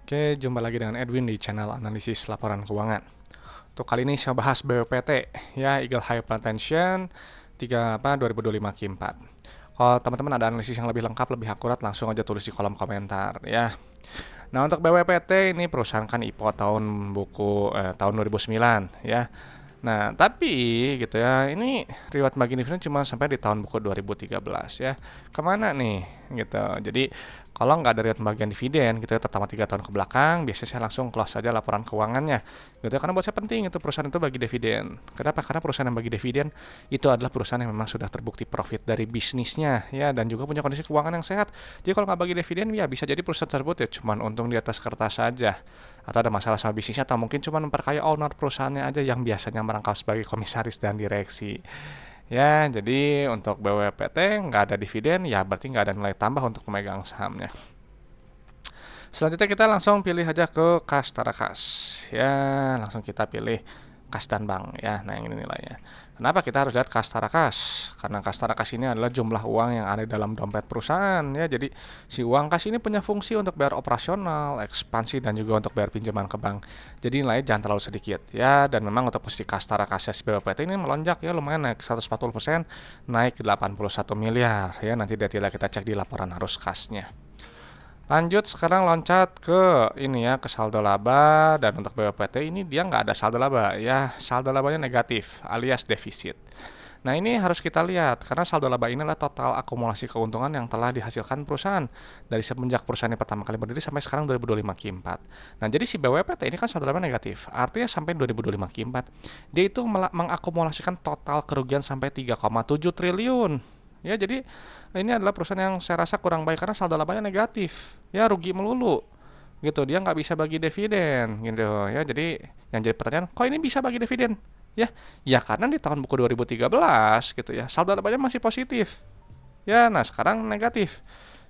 Oke, jumpa lagi dengan Edwin di channel analisis laporan keuangan. Untuk kali ini saya bahas BWPT, ya Eagle Hypertension 2025 Q4. Kalau teman-teman ada analisis yang lebih lengkap, lebih akurat, langsung aja tulis di kolom komentar ya. Nah, untuk BWPT ini perusahaan kan IPO tahun tahun 2009 ya. Nah, tapi gitu ya, ini reward bagi dividen cuma sampai di tahun buku 2013 ya. Kemana nih gitu. Jadi kalau nggak ada reward bagian dividen gitu ya, terutama 3 tahun ke belakang, biasanya saya langsung close saja laporan keuangannya gitu ya, karena buat saya penting itu perusahaan itu bagi dividen. Kenapa? Karena perusahaan yang bagi dividen itu adalah perusahaan yang memang sudah terbukti profit dari bisnisnya ya, dan juga punya kondisi keuangan yang sehat. Jadi kalau nggak bagi dividen ya bisa jadi perusahaan tersebut ya cuman untung di atas kertas saja, atau ada masalah sama bisnisnya, atau mungkin cuma memperkaya owner perusahaannya aja yang biasanya merangkap sebagai komisaris dan direksi. Ya, jadi untuk BWPT nggak ada dividen, ya berarti nggak ada nilai tambah untuk pemegang sahamnya. Selanjutnya kita langsung pilih aja ke kas tarakas. Ya, langsung kita pilih kas dan bank ya. Nah, yang ini nilainya. Kenapa kita harus lihat kas tarakas? Karena kas tarakas ini adalah jumlah uang yang ada dalam dompet perusahaan ya. Jadi si uang kas ini punya fungsi untuk bayar operasional, ekspansi, dan juga untuk bayar pinjaman ke bank. Jadi nilainya jangan terlalu sedikit ya. Dan memang untuk posisi kas tarakas si BWPT ini melonjak ya, lumayan naik 140%, naik 81 miliar ya. Nanti detailnya kita cek di laporan arus kasnya. Lanjut sekarang loncat ke ini ya, ke saldo laba. Dan untuk BPT ini dia nggak ada saldo laba ya, saldo labanya negatif alias defisit. Nah, ini harus kita lihat karena saldo laba ini adalah total akumulasi keuntungan yang telah dihasilkan perusahaan dari semenjak perusahaan ini pertama kali berdiri sampai sekarang 2025 Q4. Nah, jadi si BWPT ini kan saldo laba negatif, artinya sampai 2025 Q4 dia itu mengakumulasikan total kerugian sampai 3,7 triliun. Ya, jadi ini adalah perusahaan yang saya rasa kurang baik karena saldo labanya negatif. Ya, rugi melulu gitu. Dia nggak bisa bagi dividen gitu ya. Jadi yang jadi pertanyaan, kok ini bisa bagi dividen? Ya karena di tahun buku 2013 gitu ya, saldo labanya masih positif. Ya, nah sekarang negatif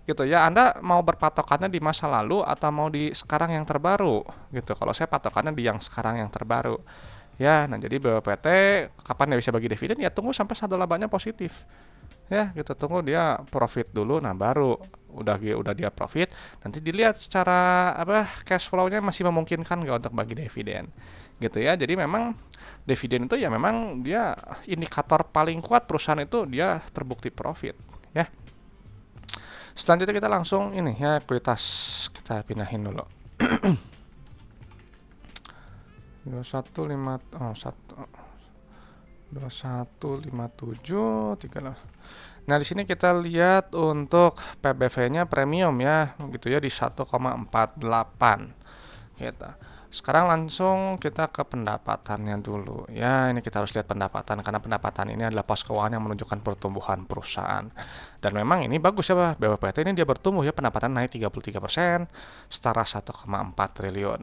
gitu ya. Anda mau berpatokannya di masa lalu atau mau di sekarang yang terbaru gitu. Kalau saya patokannya di yang sekarang yang terbaru. Ya, nah jadi BPT kapan dia bisa bagi dividen? Ya tunggu sampai saldo labanya positif. Ya gitu, tunggu dia profit dulu, nah baru udah dia profit, nanti dilihat secara cash flow-nya masih memungkinkan nggak untuk bagi dividen gitu ya. Jadi memang dividen itu ya memang dia indikator paling kuat perusahaan itu dia terbukti profit ya. Selanjutnya kita langsung ini ya, kuitas kita pindahin dulu. 2157 3 lah. Nah, di sini kita lihat untuk PBV-nya premium ya, gitu ya di 1,48 gitu. Sekarang langsung kita ke pendapatannya dulu. Ya, ini kita harus lihat pendapatan karena pendapatan ini adalah pos keuangan yang menunjukkan pertumbuhan perusahaan. Dan memang ini bagus ya, Pak. BWPT ini dia bertumbuh ya, pendapatan naik 33%, setara 1,4 triliun.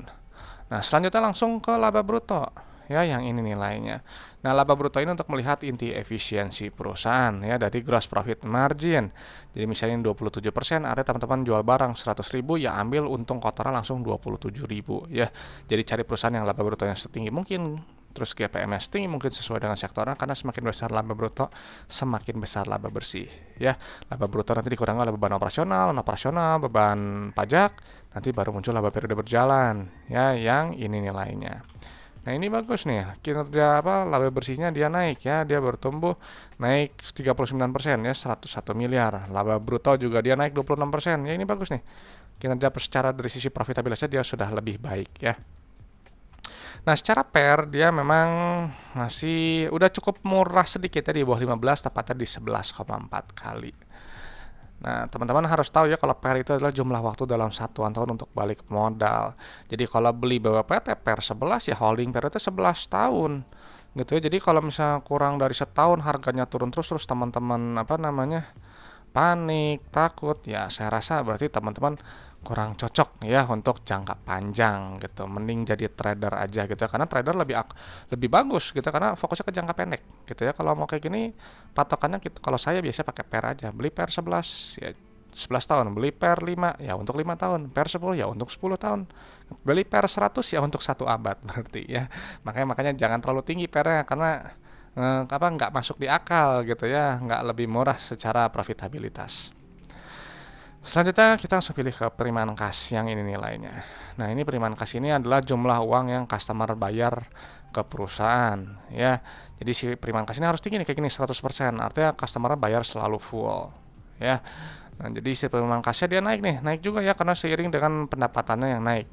Nah, selanjutnya langsung ke laba bruto. Ya, yang ini nilainya. Nah, laba bruto ini untuk melihat inti efisiensi perusahaan ya dari gross profit margin. Jadi misalnya 27%, ada teman-teman jual barang 100.000 ya ambil untung kotoran langsung 27.000 ya. Jadi cari perusahaan yang laba bruto yang setinggi mungkin, terus GPM-nya setinggi mungkin sesuai dengan sektornya, karena semakin besar laba bruto semakin besar laba bersih ya. Laba bruto nanti dikurangi oleh beban operasional, beban pajak, nanti baru muncul laba periode berjalan ya, yang ini nilainya. Nah, ini bagus nih, kinerja laba bersihnya dia naik ya, dia bertumbuh naik 39% ya, 101 miliar. Laba bruto juga dia naik 26%. Ya, ini bagus nih. Kinerja secara dari sisi profitabilitasnya dia sudah lebih baik ya. Nah, secara PER dia memang masih udah cukup murah sedikit ya, di bawah 15, tepatnya di 11,4 kali. Nah, teman-teman harus tahu ya kalau PER itu adalah jumlah waktu dalam satuan tahun untuk balik modal. Jadi kalau beli BWPT PER 11 ya holding PER itu 11 tahun. Gitu ya. Jadi kalau misalnya kurang dari setahun harganya turun terus teman-teman panik, takut, ya saya rasa berarti teman-teman kurang cocok ya untuk jangka panjang gitu. Mending jadi trader aja gitu ya. Karena trader lebih bagus gitu karena fokusnya ke jangka pendek gitu ya. Kalau mau kayak gini patokannya gitu. Kalau saya biasa pakai PER aja. Beli PER 11 ya 11 tahun, beli PER 5 ya untuk 5 tahun, PER 10 ya untuk 10 tahun. Beli PER 100 ya untuk 1 abad berarti ya. Makanya jangan terlalu tinggi PER-nya karena nggak masuk di akal gitu ya, nggak lebih murah secara profitabilitas. Selanjutnya kita langsung pilih ke penerimaan kas yang ini nilainya. Nah, ini penerimaan kas ini adalah jumlah uang yang customer bayar ke perusahaan ya. Jadi si penerimaan kas ini harus tinggi nih kayak gini 100%. Artinya customer bayar selalu full ya. Nah, jadi si penerimaan kasnya dia naik nih, naik juga ya karena seiring dengan pendapatannya yang naik.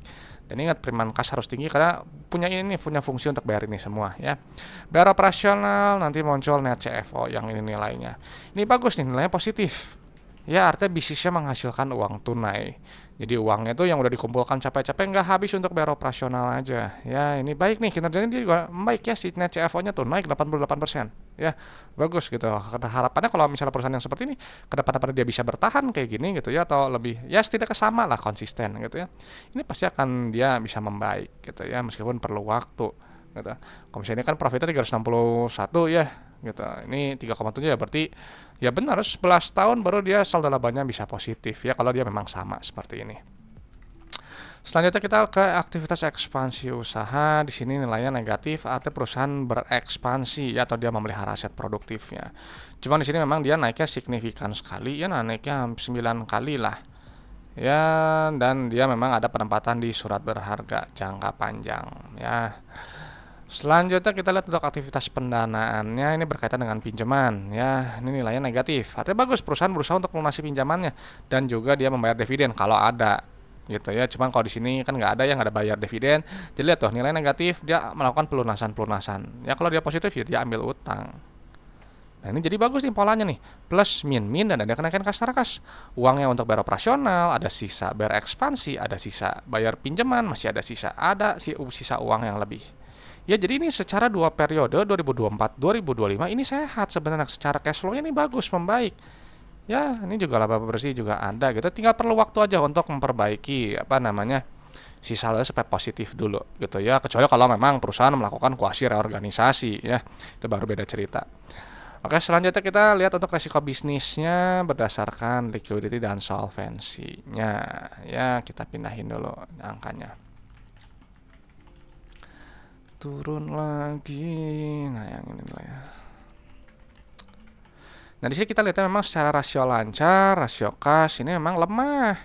Dan ingat penerimaan kas harus tinggi karena punya fungsi untuk bayar ini semua ya. Bayar operasional nanti muncul net CFO yang ini nilainya. Ini bagus nih, nilainya positif. Ya, artinya bisnisnya menghasilkan uang tunai. Jadi uangnya itu yang udah dikumpulkan capek-capek nggak habis untuk bayar operasional aja. Ya, ini baik nih, kinerjanya dia juga baik ya, si net CFO-nya tuh naik 88%. Ya, bagus gitu. Harapannya kalau misalnya perusahaan yang seperti ini, ke depan dia bisa bertahan kayak gini gitu ya, atau lebih, ya setidaknya sama lah, konsisten gitu ya. Ini pasti akan dia bisa membaik gitu ya, meskipun perlu waktu gitu. Kalau misalnya ini kan profitnya 361 ya gitu. Ini 3,7 ya berarti ya benar 11 tahun baru dia saldo labanya bisa positif ya kalau dia memang sama seperti ini. Selanjutnya kita ke aktivitas ekspansi usaha. Di sini nilainya negatif, artinya perusahaan berekspansi ya, atau dia memelihara aset produktifnya. Cuman di sini memang dia naiknya signifikan sekali ya, naiknya 9 kali lah. Ya, dan dia memang ada penempatan di surat berharga jangka panjang ya. Selanjutnya kita lihat untuk aktivitas pendanaannya, ini berkaitan dengan pinjaman ya. Ini nilainya negatif. Artinya bagus, perusahaan berusaha untuk melunasi pinjamannya dan juga dia membayar dividen kalau ada gitu ya. Cuman kalau di sini kan nggak ada ya, nggak ada bayar dividen. Jadi lihat tuh nilai negatif, dia melakukan pelunasan. Ya kalau dia positif ya dia ambil utang. Nah ini jadi bagus nih polanya nih, plus min dan ada kenaikan kas kas. Uangnya untuk bayar operasional, ada sisa bayar ekspansi, ada sisa bayar pinjaman, masih ada sisa uang yang lebih. Ya jadi ini secara dua periode 2024-2025 ini sehat sebenarnya, secara cash flow-nya ini bagus, membaik. Ya, ini juga laba bersih juga ada gitu. Tinggal perlu waktu aja untuk memperbaiki si saldo supaya positif dulu gitu ya. Kecuali kalau memang perusahaan melakukan kuasi reorganisasi ya. Itu baru beda cerita. Oke, selanjutnya kita lihat untuk resiko bisnisnya berdasarkan liquidity dan solvensinya. Ya, kita pindahin dulu angkanya. Turun lagi. Nah, yang ini dulu ya. Nah, di sini kita lihatnya memang secara rasio lancar, rasio kas ini memang lemah.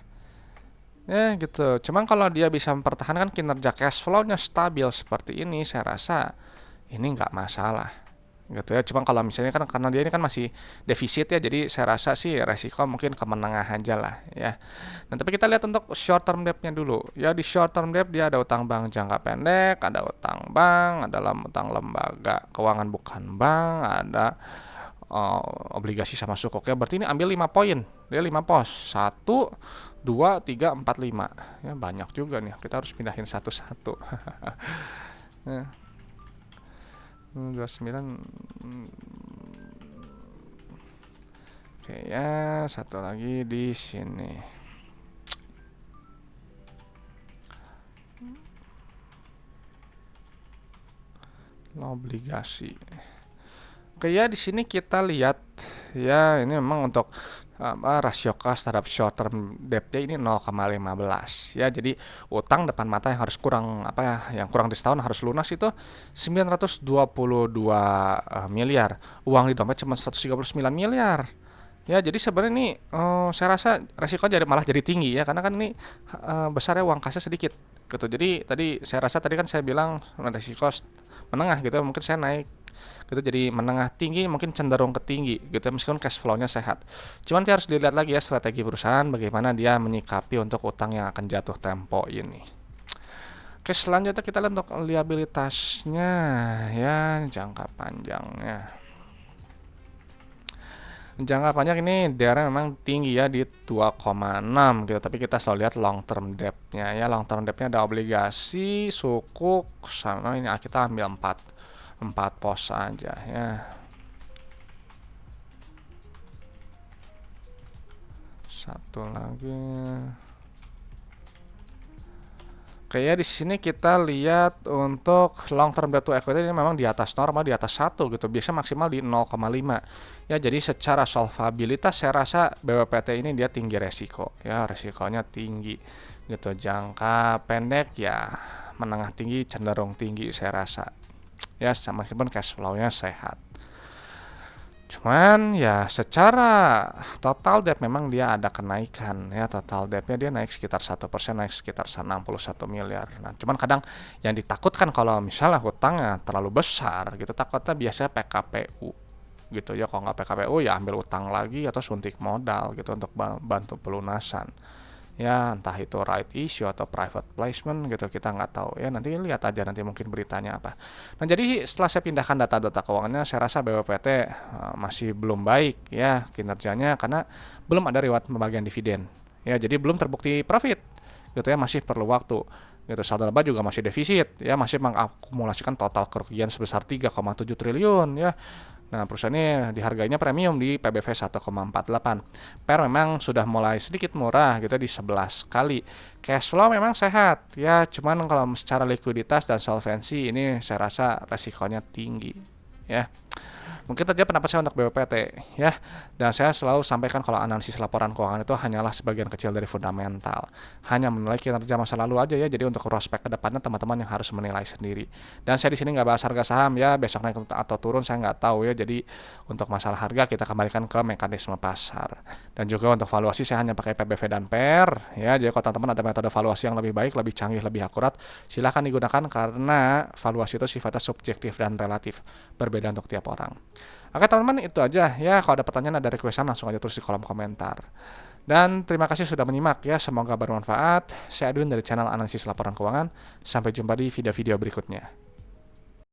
Ya, gitu. Cuman kalau dia bisa mempertahankan kinerja cash flow-nya stabil seperti ini, saya rasa ini nggak masalah. Gitu ya. Cuman kalau misalnya kan karena dia ini kan masih defisit ya, jadi saya rasa sih resiko mungkin ke menengah aja lah ya. Nah, tapi kita lihat untuk short term debt-nya dulu. Ya, di short term debt dia ada utang bank jangka pendek, ada utang bank, ada utang lembaga keuangan bukan bank, ada obligasi sama sukuk ya. Berarti ini ambil 5 poin. Dia 5 pos. 1 2 3 4 5. Ya banyak juga nih. Kita harus pindahin satu-satu. Ya. 29. Oke ya, satu lagi di sini. Obligasi. Oke ya, di sini kita lihat ya, ini memang untuk rasio kas terhadap short term debt ini 0,15 ya. Jadi utang depan mata yang harus yang kurang di setahun harus lunas itu 922 miliar. Uang di dompet cuma 139 miliar. Ya, jadi sebenarnya ini saya rasa resiko malah jadi tinggi ya, karena kan ini besarnya uang kasnya sedikit gitu. Jadi tadi kan saya bilang resiko menengah gitu, mungkin saya naik gitu jadi menengah tinggi, mungkin cenderung ke tinggi gitu meskipun cash flow-nya sehat. Cuman harus dilihat lagi ya strategi perusahaan bagaimana dia menyikapi untuk utang yang akan jatuh tempo ini. Oke, selanjutnya kita lihat untuk liabilitasnya ya, jangka panjangnya. Jangka panjang ini daerah memang tinggi ya di 2,6 gitu, tapi kita selalu lihat long term debt-nya ya. Long term debt-nya ada obligasi, sukuk, sama ini kita ambil 4 pos aja ya. Satu lagi. Oke ya, di sini kita lihat untuk long term debt to equity ini memang di atas normal, di atas 1 gitu. Biasanya maksimal di 0,5. Ya, jadi secara solvabilitas saya rasa BWPT ini dia tinggi resiko. Ya, resikonya tinggi gitu. Jangka pendek ya menengah tinggi, cenderung tinggi saya rasa. Ya, meskipun cash flow-nya sehat. Cuman ya secara total debt memang dia ada kenaikan ya, total debtnya dia naik sekitar 1%, naik sekitar 61 miliar. Nah cuman kadang yang ditakutkan kalau misalnya hutangnya terlalu besar gitu, takutnya biasanya PKPU gitu ya. Kalau nggak PKPU ya ambil utang lagi atau suntik modal gitu untuk bantu pelunasan ya, entah itu right issue atau private placement gitu, kita nggak tahu ya, nanti lihat aja nanti mungkin beritanya apa. Nah jadi setelah saya pindahkan data-data keuangannya, saya rasa BPPT masih belum baik ya kinerjanya, karena belum ada reward pembagian dividen ya, jadi belum terbukti profit gitu ya, masih perlu waktu gitu. Saldo laba juga masih defisit ya, masih mengakumulasikan total kerugian sebesar 3,7 triliun ya. Nah, perusahaan ini dihargainya premium di PBV 1,48. PER memang sudah mulai sedikit murah gitu di 11 kali. Cash flow memang sehat ya, cuman kalau secara likuiditas dan solvensi ini saya rasa resikonya tinggi ya. Mungkin saja pendapat saya untuk BPPT ya. Dan saya selalu sampaikan kalau analisis laporan keuangan itu hanyalah sebagian kecil dari fundamental. Hanya menilai kinerja masa lalu aja ya. Jadi untuk prospek ke depannya teman-teman yang harus menilai sendiri. Dan saya di sini nggak bahas harga saham ya. Besok naik atau turun saya nggak tahu ya. Jadi untuk masalah harga kita kembalikan ke mekanisme pasar. Dan juga untuk valuasi saya hanya pakai PBV dan PER ya. Jadi kalau teman-teman ada metode valuasi yang lebih baik, lebih canggih, lebih akurat, silahkan digunakan, karena valuasi itu sifatnya subjektif dan relatif, berbeda untuk tiap orang. Oke teman-teman, itu aja ya. Kalau ada pertanyaan, ada requestan, langsung aja tulis di kolom komentar. Dan terima kasih sudah menyimak ya, semoga bermanfaat. Saya Edwin dari channel Analisis Laporan Keuangan. Sampai jumpa di video-video berikutnya.